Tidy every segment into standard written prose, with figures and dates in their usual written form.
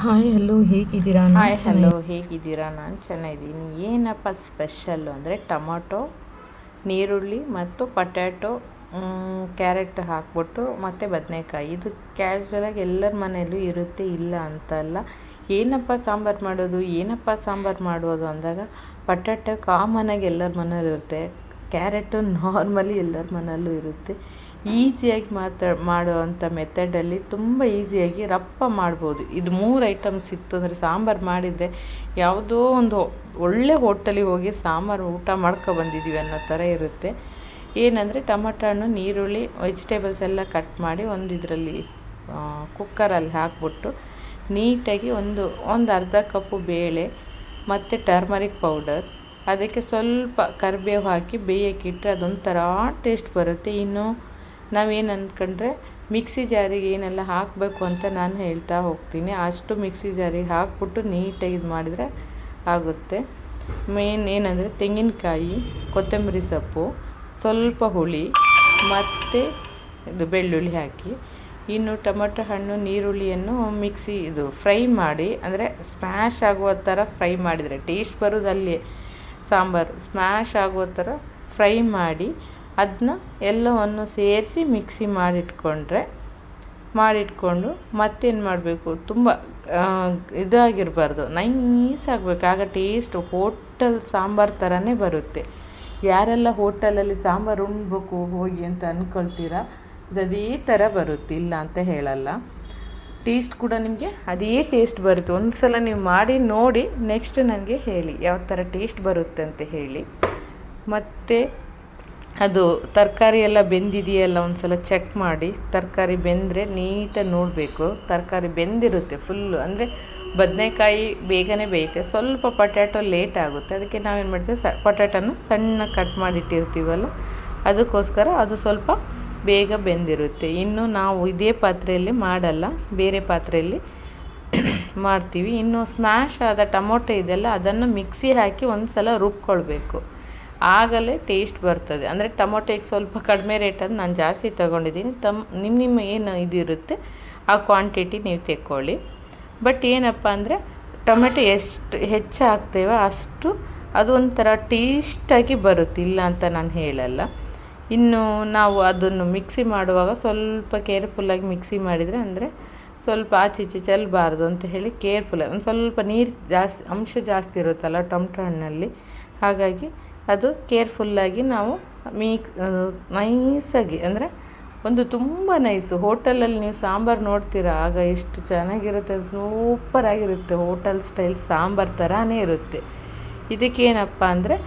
Hi hello ಹೇಗಿದ್ದೀರಾ? ಹೇಗಿದ್ದೀರಾ? ನಾನು ಚೆನ್ನಾಗಿದ್ದೀನಿ. ಏನಪ್ಪ ಸ್ಪೆಷಲ್ಲು ಅಂದರೆ ಟೊಮೊಟೊ, ನೀರುಳ್ಳಿ ಮತ್ತು ಪೊಟ್ಯಾಟೊ, ಕ್ಯಾರೆಟ್ ಹಾಕ್ಬಿಟ್ಟು ಮತ್ತು ಬದನೆಕಾಯಿ. ಇದು ಕ್ಯಾಶುವಲಾಗಿ ಎಲ್ಲರ ಮನೆಯಲ್ಲೂ ಇರುತ್ತೆ, ಇಲ್ಲ ಅಂತಲ್ಲ. ಏನಪ್ಪ ಸಾಂಬಾರು ಮಾಡೋದು ಅಂದಾಗ ಪೊಟ್ಯಾಟೊ ಕಾಮನಾಗಿ ಎಲ್ಲರ ಮನೇಲೂ ಇರುತ್ತೆ, ಕ್ಯಾರೆಟು ನಾರ್ಮಲಿ ಎಲ್ಲರ ಮನೆಯಲ್ಲೂ ಇರುತ್ತೆ. ಈಸಿಯಾಗಿ ಮಾಡುವಂಥ ಮೆಥಡಲ್ಲಿ ತುಂಬ ಈಸಿಯಾಗಿ ರಪ್ಪ ಮಾಡ್ಬೋದು. ಇದು 3 ಐಟಮ್ಸ್ ಇತ್ತು ಅಂದರೆ ಸಾಂಬಾರು ಮಾಡಿದರೆ ಯಾವುದೋ ಒಂದು ಒಳ್ಳೆ ಹೋಟೆಲಿಗೆ ಹೋಗಿ ಸಾಂಬಾರು ಊಟ ಬಂದಿದ್ದೀವಿ ಅನ್ನೋ ಥರ ಇರುತ್ತೆ. ಏನಂದರೆ ಟೊಮೊಟೊ ಹಣ್ಣು, ನೀರುಳ್ಳಿ, ವೆಜಿಟೇಬಲ್ಸ್ ಎಲ್ಲ ಕಟ್ ಮಾಡಿ ಒಂದು ಇದರಲ್ಲಿ ಕುಕ್ಕರಲ್ಲಿ ಹಾಕ್ಬಿಟ್ಟು ನೀಟಾಗಿ ಒಂದು ಅರ್ಧ ಕಪ್ಪು ಬೇಳೆ ಮತ್ತು ಟರ್ಮರಿಕ್ ಪೌಡರ್, ಅದಕ್ಕೆ ಸ್ವಲ್ಪ ಕರಿಬೇವು ಹಾಕಿ ಬೇಯಕ್ಕಿಟ್ಟರೆ ಅದೊಂಥರ ಟೇಸ್ಟ್ ಬರುತ್ತೆ. ಇನ್ನು ನಾವೇನು ಅಂದ್ಕೊಂಡ್ರೆ ಮಿಕ್ಸಿ ಜಾರಿಗೆ ಏನೆಲ್ಲ ಹಾಕಬೇಕು ಅಂತ ನಾನು ಹೇಳ್ತಾ ಹೋಗ್ತೀನಿ. ಅಷ್ಟು ಮಿಕ್ಸಿ ಜಾರಿಗೆ ಹಾಕ್ಬಿಟ್ಟು ನೀಟಾಗಿ ಇದು ಮಾಡಿದರೆ ಆಗುತ್ತೆ. ಮೇನ್ ಏನಂದರೆ ತೆಂಗಿನಕಾಯಿ, ಕೊತ್ತಂಬರಿ ಸೊಪ್ಪು, ಸ್ವಲ್ಪ ಹುಳಿ ಮತ್ತು ಇದು ಬೆಳ್ಳುಳ್ಳಿ ಹಾಕಿ, ಇನ್ನು ಟೊಮೊಟೊ ಹಣ್ಣು, ನೀರುಳ್ಳಿಯನ್ನು ಫ್ರೈ ಮಾಡಿ, ಅಂದರೆ ಸ್ಮ್ಯಾಶ್ ಆಗುವ ಥರ ಫ್ರೈ ಮಾಡಿದರೆ ಟೇಸ್ಟ್ ಬರೋದಲ್ಲಿ ಸಾಂಬಾರು ಸ್ಮ್ಯಾಶ್ ಆಗುವ ಥರ ಫ್ರೈ ಮಾಡಿ ಅದನ್ನ ಎಲ್ಲವನ್ನು ಸೇರಿಸಿ ಮಿಕ್ಸಿ ಮಾಡಿಟ್ಕೊಂಡು ಮತ್ತೇನು ಮಾಡಬೇಕು, ತುಂಬ ಇದಾಗಿರಬಾರ್ದು, ನೈಸ್ ಆಗಬೇಕು. ಆಗ ಟೇಸ್ಟ್ ಹೋಟೆಲ್ ಸಾಂಬಾರು ಥರನೇ ಬರುತ್ತೆ. ಯಾರೆಲ್ಲ ಹೋಟೆಲಲ್ಲಿ ಸಾಂಬಾರು ಉಣ್ಬೇಕು ಹೋಗಿ ಅಂತ ಅಂದ್ಕೊಳ್ತೀರ, ಅದೇ ಥರ ಬರುತ್ತೆ, ಇಲ್ಲ ಅಂತ ಹೇಳಲ್ಲ. ಟೇಸ್ಟ್ ಕೂಡ ನಿಮಗೆ ಅದೇ ಟೇಸ್ಟ್ ಬರುತ್ತೆ. ಒಂದು ಸಲ ನೀವು ಮಾಡಿ ನೋಡಿ, ನೆಕ್ಸ್ಟ್ ನನಗೆ ಹೇಳಿ ಯಾವ ಥರ ಟೇಸ್ಟ್ ಬರುತ್ತೆ ಅಂತ ಹೇಳಿ. ಮತ್ತು ಅದು ತರಕಾರಿ ಎಲ್ಲ ಬೆಂದಿದೆಯಲ್ಲ ಒಂದು ಸಲ ಚೆಕ್ ಮಾಡಿ. ತರಕಾರಿ ಬೆಂದರೆ ನೀಟಾಗಿ ನೋಡಬೇಕು. ತರಕಾರಿ ಬೆಂದಿರುತ್ತೆ ಫುಲ್ಲು, ಅಂದರೆ ಬದನೆಕಾಯಿ ಬೇಗನೆ ಬೇಯುತ್ತೆ, ಸ್ವಲ್ಪ ಪೊಟ್ಯಾಟೊ ಲೇಟ್ ಆಗುತ್ತೆ. ಅದಕ್ಕೆ ನಾವೇನು ಮಾಡ್ತೀವಿ, ಪೊಟ್ಯಾಟೊನ ಸಣ್ಣ ಕಟ್ ಮಾಡಿಟ್ಟಿರ್ತೀವಲ್ಲ, ಅದಕ್ಕೋಸ್ಕರ ಅದು ಸ್ವಲ್ಪ ಬೇಗ ಬೆಂದಿರುತ್ತೆ. ಇನ್ನು ನಾವು ಇದೇ ಪಾತ್ರೆಯಲ್ಲಿ ಮಾಡಲ್ಲ, ಬೇರೆ ಪಾತ್ರೆಯಲ್ಲಿ ಮಾಡ್ತೀವಿ. ಇನ್ನು ಸ್ಮ್ಯಾಶ್ ಆದ ಟೊಮೊಟೊ ಇದೆಲ್ಲ ಅದನ್ನು ಮಿಕ್ಸಿ ಹಾಕಿ ಒಂದು ಸಲ ರುಬ್ಕೊಳ್ಬೇಕು, ಆಗಲೇ ಟೇಸ್ಟ್ ಬರ್ತದೆ. ಅಂದರೆ ಟೊಮೊಟೊಗೆ ಸ್ವಲ್ಪ ಕಡಿಮೆ ರೇಟನ್ನು ನಾನು ಜಾಸ್ತಿ ತೊಗೊಂಡಿದ್ದೀನಿ. ನಿಮ್ಮ ಏನು ಇದಿರುತ್ತೆ ಆ ಕ್ವಾಂಟಿಟಿ ನೀವು ತೆಕ್ಕೊಳ್ಳಿ. ಬಟ್ ಏನಪ್ಪ ಅಂದರೆ ಟೊಮೆಟೊ ಎಷ್ಟು ಹೆಚ್ಚು ಹಾಕ್ತೇವೋ ಅಷ್ಟು ಅದು ಒಂಥರ ಟೇಸ್ಟಾಗಿ ಬರುತ್ತೆ, ಇಲ್ಲ ಅಂತ ನಾನು ಹೇಳಲ್ಲ. ಇನ್ನು ನಾವು ಅದನ್ನು ಮಿಕ್ಸಿ ಮಾಡುವಾಗ ಸ್ವಲ್ಪ ಕೇರ್ಫುಲ್ಲಾಗಿ ಮಿಕ್ಸಿ ಮಾಡಿದರೆ, ಅಂದರೆ ಸ್ವಲ್ಪ ಆಚೆ ಈಚೆ ಚೆಲ್ಲಬಾರ್ದು ಅಂತ ಹೇಳಿ ಕೇರ್ಫುಲ್ಲಾಗಿ, ಒಂದು ಸ್ವಲ್ಪ ನೀರು ಅಂಶ ಜಾಸ್ತಿ ಇರುತ್ತಲ್ಲ ಟೊಮೊಟೊ ಹಣ್ಣಲ್ಲಿ, ಹಾಗಾಗಿ ಅದು ಕೇರ್ಫುಲ್ಲಾಗಿ ನಾವು ನೈಸಾಗಿ, ಅಂದರೆ ಒಂದು ತುಂಬ ನೈಸು. ಹೋಟೆಲಲ್ಲಿ ನೀವು ಸಾಂಬಾರು ನೋಡ್ತೀರಾ, ಆಗ ಎಷ್ಟು ಚೆನ್ನಾಗಿರುತ್ತೆ, ಸೂಪರಾಗಿರುತ್ತೆ, ಹೋಟೆಲ್ ಸ್ಟೈಲ್ ಸಾಂಬಾರು ಥರನೇ ಇರುತ್ತೆ. ಇದಕ್ಕೇನಪ್ಪ ಅಂದರೆ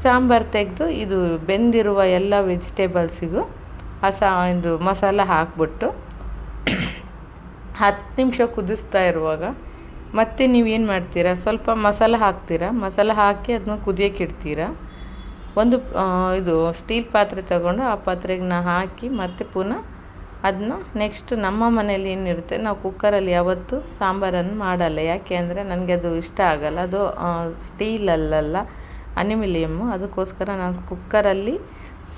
ಸಾಂಬಾರು ತೆಗೆದು ಇದು ಬೆಂದಿರುವ ಎಲ್ಲ ವೆಜಿಟೇಬಲ್ಸಿಗೂ ಇದು ಮಸಾಲ ಹಾಕ್ಬಿಟ್ಟು 10 ನಿಮಿಷ ಕುದಿಸ್ತಾ ಇರುವಾಗ ಮತ್ತೆ ನೀವೇನು ಮಾಡ್ತೀರಾ, ಸ್ವಲ್ಪ ಮಸಾಲ ಹಾಕ್ತೀರಾ, ಮಸಾಲ ಹಾಕಿ ಅದನ್ನ ಕುದಿಯೋಕೆ ಇಡ್ತೀರಾ. ಒಂದು ಇದು ಸ್ಟೀಲ್ ಪಾತ್ರೆ ತಗೊಂಡು ಆ ಪಾತ್ರೆಗೆ ಹಾಕಿ ಮತ್ತೆ ಪುನಃ ಅದನ್ನ ನೆಕ್ಸ್ಟ್ ನಮ್ಮ ಮನೇಲಿ ಏನಿರುತ್ತೆ, ನಾವು ಕುಕ್ಕರಲ್ಲಿ ಯಾವತ್ತೂ ಸಾಂಬಾರನ್ನು ಮಾಡಲ್ಲ. ಯಾಕೆ ಅಂದರೆ ನನಗೆ ಅದು ಇಷ್ಟ ಆಗಲ್ಲ, ಅದು ಸ್ಟೀಲಲ್ಲ, ಅಲ್ಯೂಮಿನಿಯಮ್ಮು. ಅದಕ್ಕೋಸ್ಕರ ನಾನು ಕುಕ್ಕರಲ್ಲಿ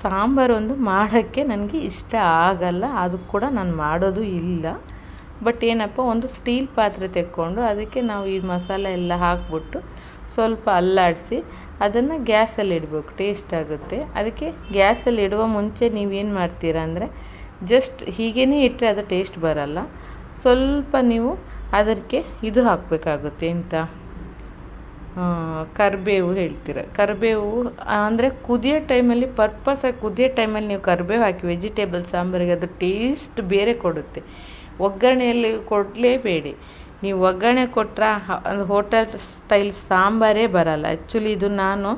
ಸಾಂಬಾರೊಂದು ಮಾಡೋಕ್ಕೆ ನನಗೆ ಇಷ್ಟ ಆಗಲ್ಲ, ಅದು ಕೂಡ ನಾನು ಮಾಡೋದು ಇಲ್ಲ. ಬಟ್ ಏನಪ್ಪ, ಒಂದು ಸ್ಟೀಲ್ ಪಾತ್ರೆ ತೆಕ್ಕೊಂಡು ಅದಕ್ಕೆ ನಾವು ಈ ಮಸಾಲೆ ಎಲ್ಲ ಹಾಕ್ಬಿಟ್ಟು ಸ್ವಲ್ಪ ಅಲ್ಲಾಡಿಸಿ ಅದನ್ನು ಗ್ಯಾಸಲ್ಲಿ ಇಡಬೇಕು, ಟೇಸ್ಟ್ ಆಗುತ್ತೆ. ಅದಕ್ಕೆ ಗ್ಯಾಸಲ್ಲಿ ಇಡುವ ಮುಂಚೆ ನೀವೇನು ಮಾಡ್ತೀರಾ ಅಂದರೆ, ಜಸ್ಟ್ ಹೀಗೇ ಇಟ್ಟರೆ ಅದು ಟೇಸ್ಟ್ ಬರಲ್ಲ. ಸ್ವಲ್ಪ ನೀವು ಅದಕ್ಕೆ ಇದು ಹಾಕಬೇಕಾಗುತ್ತೆ, ಎಂತ ಕರಿಬೇವು ಹೇಳ್ತೀರ. ಕರಿಬೇವು ಅಂದರೆ ಕುದಿಯೋ ಟೈಮಲ್ಲಿ, ಕುದಿಯೋ ಟೈಮಲ್ಲಿ ನೀವು ಕರಿಬೇವು ಹಾಕಿ ವೆಜಿಟೇಬಲ್ ಸಾಂಬಾರಿಗೆ ಅದು ಟೇಸ್ಟ್ ಬೇರೆ ಕೊಡುತ್ತೆ. ಒಗ್ಗರಣೆಯಲ್ಲಿ ಕೊಡಲೇಬೇಡಿ. ನೀವು ಒಗ್ಗರಣೆ ಕೊಟ್ಟರೆ ಹೋಟೆಲ್ ಸ್ಟೈಲ್ ಸಾಂಬಾರೇ ಬರಲ್ಲ. ಆ್ಯಕ್ಚುಲಿ ಇದು ನಾನು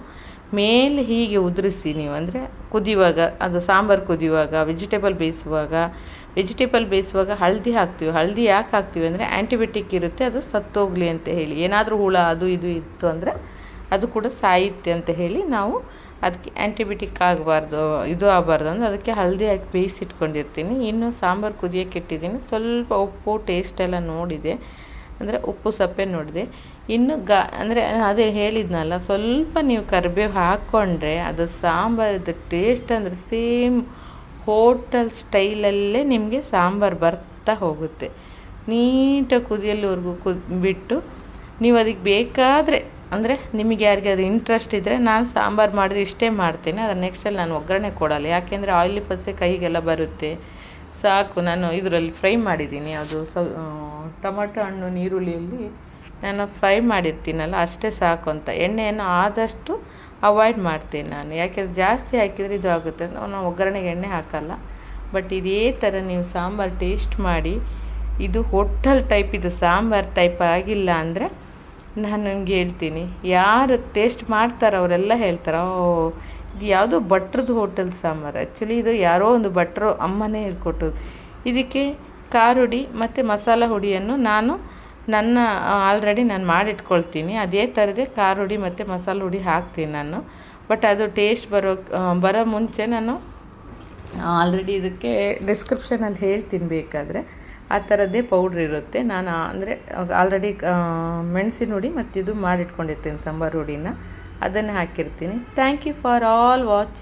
ಮೇಲೆ ಹೀಗೆ ಉದುರಿಸಿ, ನೀವು ಅಂದರೆ ಕುದಿಯುವಾಗ, ಅದು ಸಾಂಬಾರು ಕುದಿಯುವಾಗ, ವೆಜಿಟೇಬಲ್ ಬೇಯಿಸುವಾಗ ಹಳದಿ ಹಾಕ್ತೀವಿ. ಹಳದಿ ಯಾಕೆ ಹಾಕ್ತೀವಿ ಅಂದರೆ ಆ್ಯಂಟಿಬಯೋಟಿಕ್ ಇರುತ್ತೆ, ಅದು ಸತ್ತೋಗಲಿ ಅಂತ ಹೇಳಿ. ಏನಾದರೂ ಹುಳ ಅದು ಇದು ಇತ್ತು ಅಂದರೆ ಅದು ಕೂಡ ಸಾಯುತ್ತೆ ಅಂತ ಹೇಳಿ ನಾವು ಅದಕ್ಕೆ ಆ್ಯಂಟಿಬಯೋಟಿಕ್ ಆಗಬಾರ್ದು, ಇದು ಆಗಬಾರ್ದು ಅಂದರೆ ಅದಕ್ಕೆ ಹಳದಿ ಹಾಕಿ ಬೇಯಿಸಿಟ್ಕೊಂಡಿರ್ತೀನಿ. ಇನ್ನು ಸಾಂಬಾರು ಕುದಿಯೋಕೆ ಇಟ್ಟಿದ್ದೀನಿ. ಸ್ವಲ್ಪ ಉಪ್ಪು ಟೇಸ್ಟ್ ಎಲ್ಲ ನೋಡಿದೆ, ಅಂದರೆ ಉಪ್ಪು ಸಪ್ಪೆ ನೋಡಿದೆ. ಇನ್ನು ಅಂದರೆ ಅದೇ ಹೇಳಿದ್ನಲ್ಲ, ಸ್ವಲ್ಪ ನೀವು ಕರಿಬೇವು ಹಾಕ್ಕೊಂಡ್ರೆ ಅದು ಸಾಂಬಾರದು ಟೇಸ್ಟ್ ಅಂದರೆ ಸೇಮ್ ಹೋಟೆಲ್ ಸ್ಟೈಲಲ್ಲೇ ನಿಮಗೆ ಸಾಂಬಾರು ಬರ್ತಾ ಹೋಗುತ್ತೆ. ನೀಟಾಗಿ ಕುದಿಯಲ್ಲಿವರೆಗೂ ಬಿಟ್ಟು ನೀವು ಅದಕ್ಕೆ ಬೇಕಾದರೆ ಅಂದರೆ ನಿಮಗೆ ಯಾರಿಗಾದ್ರೂ ಇಂಟ್ರೆಸ್ಟ್ ಇದ್ದರೆ, ನಾನು ಸಾಂಬಾರು ಮಾಡಿದ್ರೆ ಇಷ್ಟೇ ಮಾಡ್ತೇನೆ, ಅದರ ನೆಕ್ಸ್ಟಲ್ಲಿ ನಾನು ಒಗ್ಗರಣೆ ಕೊಡಲ್ಲ. ಯಾಕೆಂದರೆ ಆಯಿಲಿ ಪಲ್ಸೆ ಕೈಗೆಲ್ಲ ಬರುತ್ತೆ. ಸಾಕು, ನಾನು ಇದರಲ್ಲಿ ಫ್ರೈ ಮಾಡಿದ್ದೀನಿ, ಅದು ಟೊಮಟೊ ಹಣ್ಣು ನೀರುಳ್ಳಿಯಲ್ಲಿ ನಾನು ಫ್ರೈ ಮಾಡಿರ್ತೀನಲ್ಲ ಅಷ್ಟೇ ಸಾಕು ಅಂತ. ಎಣ್ಣೆಯನ್ನು ಆದಷ್ಟು ಅವಾಯ್ಡ್ ಮಾಡ್ತೀನಿ ನಾನು, ಯಾಕೆಂದರೆ ಜಾಸ್ತಿ ಹಾಕಿದರೆ ಇದು ಆಗುತ್ತೆ ಅಂತ ನಾನು ಒಗ್ಗರಣೆಗೆ ಎಣ್ಣೆ ಹಾಕಲ್ಲ. ಬಟ್ ಇದೇ ಥರ ನೀವು ಸಾಂಬಾರು ಟೇಸ್ಟ್ ಮಾಡಿ. ಇದು ಹೋಟೆಲ್ ಟೈಪ್, ಇದು ಸಾಂಬಾರು ಟೈಪ್ ಆಗಿಲ್ಲ ಅಂದರೆ ನಾನು ನಿಮ್ಗೆ ಹೇಳ್ತೀನಿ, ಯಾರು ಟೇಸ್ಟ್ ಮಾಡ್ತಾರೆ ಅವರೆಲ್ಲ ಹೇಳ್ತಾರೆ, ಓ ಇದು ಯಾವುದೋ ಭಟ್ರದ್ದು ಹೋಟೆಲ್ ಸಾಂಬಾರು. ಆ್ಯಕ್ಚುಲಿ ಇದು ಯಾರೋ ಒಂದು ಭಟ್ರು ಅಮ್ಮನೇ ಹೇಳ್ಕೊಟ್ಟರು. ಇದಕ್ಕೆ ಖಾರುಡಿ ಮತ್ತು ಮಸಾಲ ಹುಡಿಯನ್ನು ಆಲ್ರೆಡಿ ನಾನು ಮಾಡಿಟ್ಕೊಳ್ತೀನಿ. ಅದೇ ಥರದೇ ಖಾರುಡಿ ಮತ್ತು ಮಸಾಲ ಹುಡಿ ಹಾಕ್ತೀನಿ ನಾನು. ಬಟ್ ಅದು ಟೇಸ್ಟ್ ಬರೋ ಮುಂಚೆ ನಾನು ಆಲ್ರೆಡಿ ಇದಕ್ಕೆ ಡಿಸ್ಕ್ರಿಪ್ಷನಲ್ಲಿ ಹೇಳ್ತೀನಿ, ಬೇಕಾದರೆ ಆ ಥರದ್ದೇ ಪೌಡ್ರ್ ಇರುತ್ತೆ. ನಾನು ಅಂದರೆ ಆಲ್ರೆಡಿ ಮೆಣಸಿನ ಹುಡಿ ಮತ್ತು ಇದು ಮಾಡಿಟ್ಕೊಂಡಿರ್ತೀನಿ ಸಾಂಬಾರು ಹುಡಿನ, ಅದನ್ನೇ ಹಾಕಿರ್ತೀನಿ. Thank you for all watch.